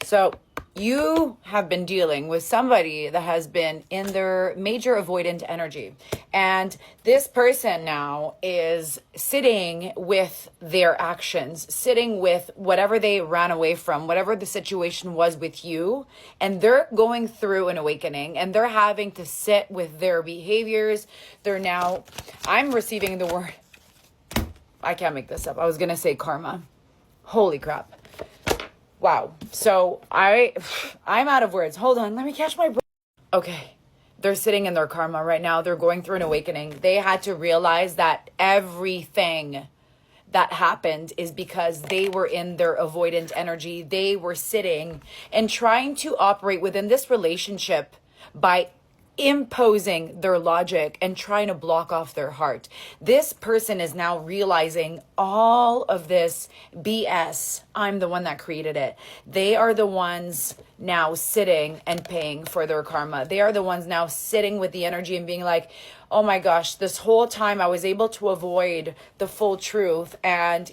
So you have been dealing with somebody that has been in their major avoidant energy. And this person now is sitting with their actions, sitting with whatever they ran away from, whatever the situation was with you. And they're going through an awakening and they're having to sit with their behaviors. They're now, I'm receiving the word, I can't make this up. I was going to say karma. Holy crap. Wow. So I'm out of words. Hold on. Let me catch my breath. Okay. They're sitting in their karma right now. They're going through an awakening. They had to realize that everything that happened is because they were in their avoidant energy. They were sitting and trying to operate within this relationship by imposing their logic and trying to block off their heart. This person is now realizing all of this BS. I'm the one that created it. They are the ones now sitting and paying for their karma. They are the ones now sitting with the energy and being like, oh my gosh, this whole time I was able to avoid the full truth. And,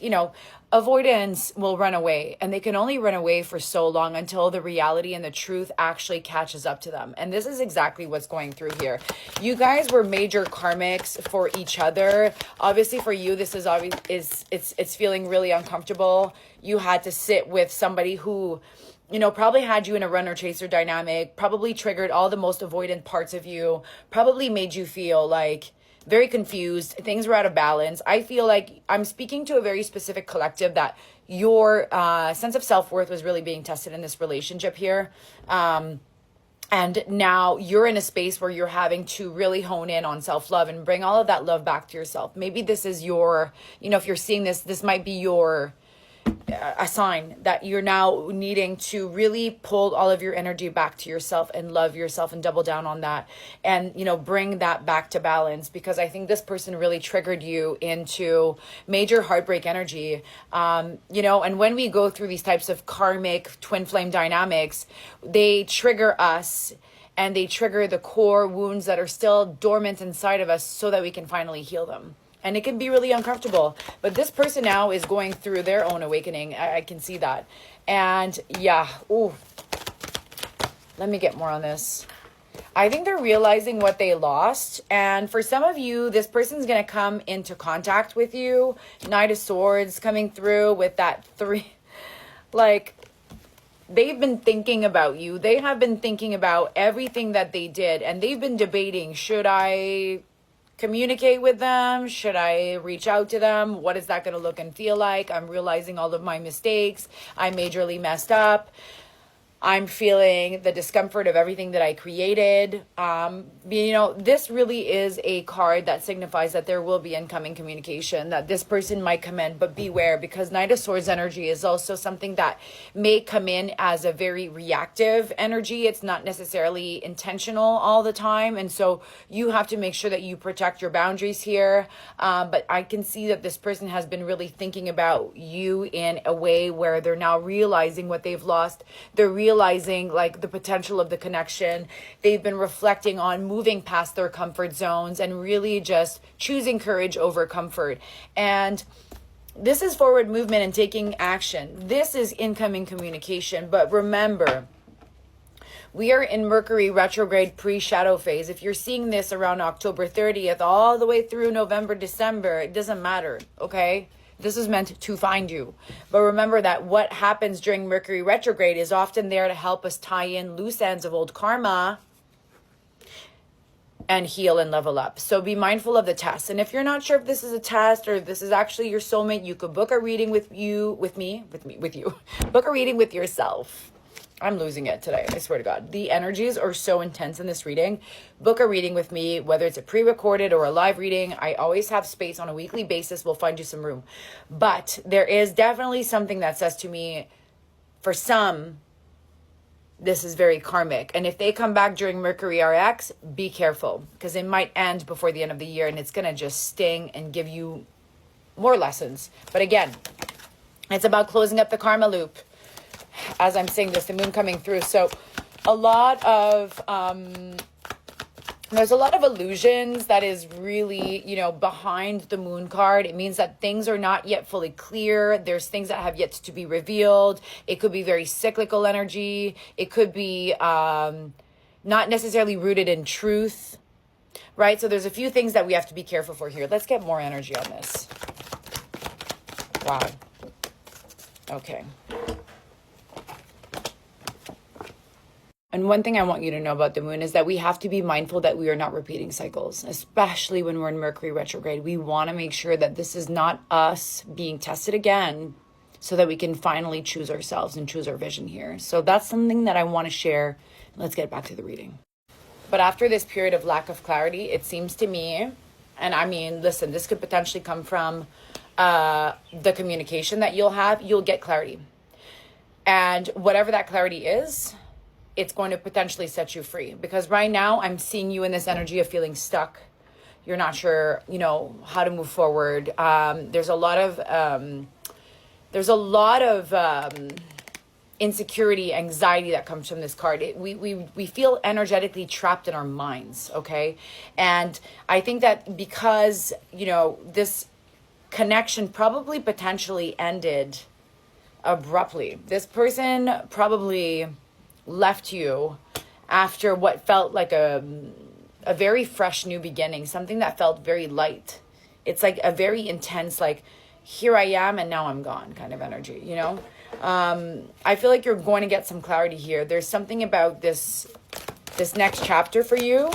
avoidance will run away, and they can only run away for so long until the reality and the truth actually catches up to them. And this is exactly what's going through here. You guys were major karmics for each other. Obviously for you, this is obvious, it's feeling really uncomfortable. You had to sit with somebody who, probably had you in a runner chaser dynamic, probably triggered all the most avoidant parts of you, probably made you feel like very confused. Things were out of balance. I feel like I'm speaking to a very specific collective that your sense of self-worth was really being tested in this relationship here. And now you're in a space where you're having to really hone in on self-love and bring all of that love back to yourself. Maybe this is your, if you're seeing this might be your a sign that you're now needing to really pull all of your energy back to yourself and love yourself and double down on that and, bring that back to balance, because I think this person really triggered you into major heartbreak energy. And when we go through these types of karmic twin flame dynamics, they trigger us and they trigger the core wounds that are still dormant inside of us so that we can finally heal them. And it can be really uncomfortable. But this person now is going through their own awakening. I can see that. And yeah, let me get more on this. I think they're realizing what they lost. And for some of you, this person's going to come into contact with you. Knight of Swords coming through with that 3. They've been thinking about you. They have been thinking about everything that they did. And they've been debating, should I communicate with them? Should I reach out to them? What is that going to look and feel like? I'm realizing all of my mistakes. I majorly messed up. I'm feeling the discomfort of everything that I created. This really is a card that signifies that there will be incoming communication, that this person might come in, but beware, because Knight of Swords energy is also something that may come in as a very reactive energy. It's not necessarily intentional all the time. And so you have to make sure that you protect your boundaries here. But I can see that this person has been really thinking about you in a way where they're now realizing what they've lost. They're realizing the potential of the connection. They've been reflecting on moving past their comfort zones and really just choosing courage over comfort. And this is forward movement and taking action. This is incoming communication. But remember, we are in Mercury retrograde pre-shadow phase. If you're seeing this around October 30th, all the way through November, December, it doesn't matter, okay? This is meant to find you. But remember that what happens during Mercury retrograde is often there to help us tie in loose ends of old karma and heal and level up. So be mindful of the test. And if you're not sure if this is a test or if this is actually your soulmate, you could book a reading with you. Book a reading with yourself. I'm losing it today. I swear to God. The energies are so intense in this reading. Book a reading with me, whether it's a pre-recorded or a live reading. I always have space on a weekly basis. We'll find you some room. But there is definitely something that says to me, for some, this is very karmic. And if they come back during Mercury RX, be careful, because it might end before the end of the year and it's going to just sting and give you more lessons. But again, it's about closing up the karma loop. As I'm saying this, the moon coming through. So a lot of There's a lot of illusions that is really, behind the moon card. It means that things are not yet fully clear. There's things that have yet to be revealed. It could be very cyclical energy. It could be not necessarily rooted in truth, right? So there's a few things that we have to be careful for here. Let's get more energy on this. Wow. Okay. And one thing I want you to know about the moon is that we have to be mindful that we are not repeating cycles, especially when we're in Mercury retrograde. We want to make sure that this is not us being tested again so that we can finally choose ourselves and choose our vision here. So that's something that I want to share. Let's get back to the reading. But after this period of lack of clarity, it seems to me, and I mean, listen, this could potentially come from the communication that you'll get clarity. And whatever that clarity is, it's going to potentially set you free, because right now I'm seeing you in this energy of feeling stuck. You're not sure, how to move forward. There's a lot of insecurity, anxiety that comes from this card. We feel energetically trapped in our minds. Okay. And I think that because, this connection probably potentially ended abruptly. This person probably left you after what felt like a very fresh new beginning, something that felt very light. It's like a very intense, like, here I am and now I'm gone kind of energy, I feel like you're going to get some clarity here. There's something about this next chapter for you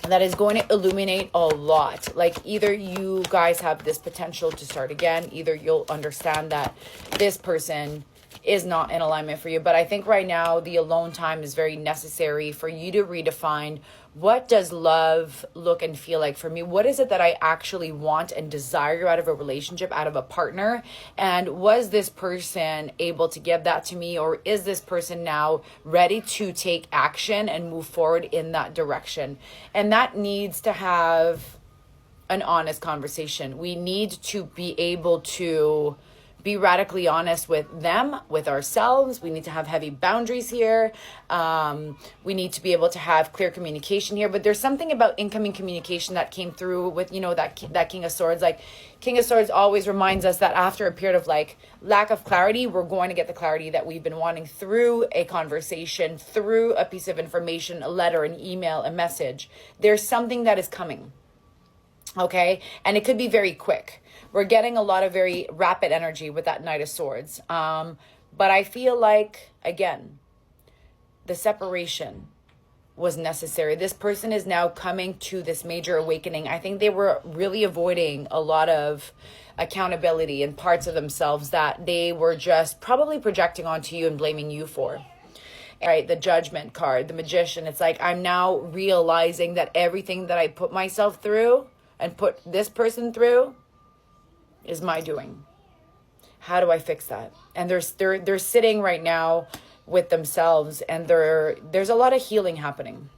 that is going to illuminate a lot. Like, either you guys have this potential to start again, either you'll understand that this person is not in alignment for you. But I think right now the alone time is very necessary for you to redefine, what does love look and feel like for me? What is it that I actually want and desire out of a relationship, out of a partner? And was this person able to give that to me? Or is this person now ready to take action and move forward in that direction? And that needs to have an honest conversation. We need to be able to be radically honest with them, with ourselves. We need to have heavy boundaries here. We need to be able to have clear communication here. But there's something about incoming communication that came through with, that King of Swords. Like, King of Swords always reminds us that after a period of lack of clarity, we're going to get the clarity that we've been wanting through a conversation, through a piece of information, a letter, an email, a message. There's something that is coming. Okay. And it could be very quick. We're getting a lot of very rapid energy with that Knight of Swords. But I feel like, again, the separation was necessary. This person is now coming to this major awakening. I think they were really avoiding a lot of accountability and parts of themselves that they were just probably projecting onto you and blaming you for. Right, the Judgment card, the Magician. It's like, I'm now realizing that everything that I put myself through and put this person through is my doing. How do I fix that? And they're sitting right now with themselves, and there's a lot of healing happening.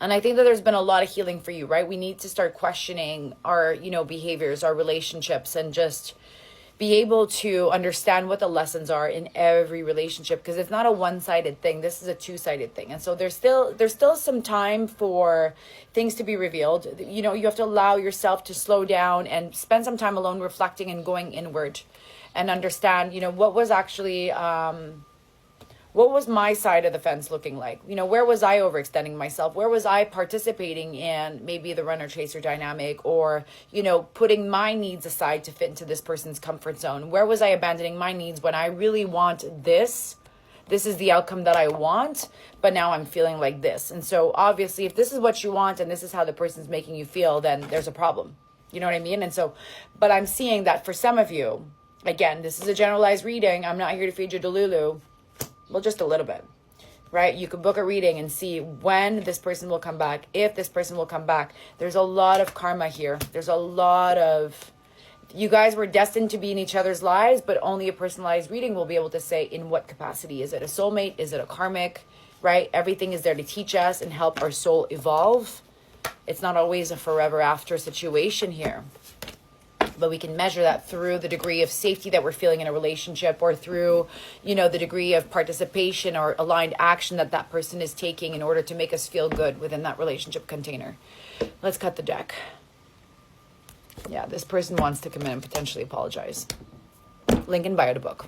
And I think that there's been a lot of healing for you, right? We need to start questioning our, behaviors, our relationships, and just be able to understand what the lessons are in every relationship, because it's not a one-sided thing. This is a two-sided thing. And so there's still some time for things to be revealed. You have to allow yourself to slow down and spend some time alone, reflecting and going inward, and understand, what was actually, what was my side of the fence looking like? Where was I overextending myself? Where was I participating in maybe the runner-chaser dynamic, or, putting my needs aside to fit into this person's comfort zone? Where was I abandoning my needs when I really want this? This is the outcome that I want, but now I'm feeling like this. And so obviously, if this is what you want and this is how the person's making you feel, then there's a problem. You know what I mean? And so, but I'm seeing that for some of you, again, this is a generalized reading. I'm not here to feed you Delulu. Well, just a little bit, right? You could book a reading and see when this person will come back, if this person will come back. There's a lot of karma here. There's a lot of, you guys were destined to be in each other's lives, but only a personalized reading will be able to say in what capacity. Is it a soulmate? Is it a karmic, right? Everything is there to teach us and help our soul evolve. It's not always a forever after situation here. But we can measure that through the degree of safety that we're feeling in a relationship, or through, the degree of participation or aligned action that that person is taking in order to make us feel good within that relationship container. Let's cut the deck. Yeah, this person wants to come in and potentially apologize. Link in bio to book.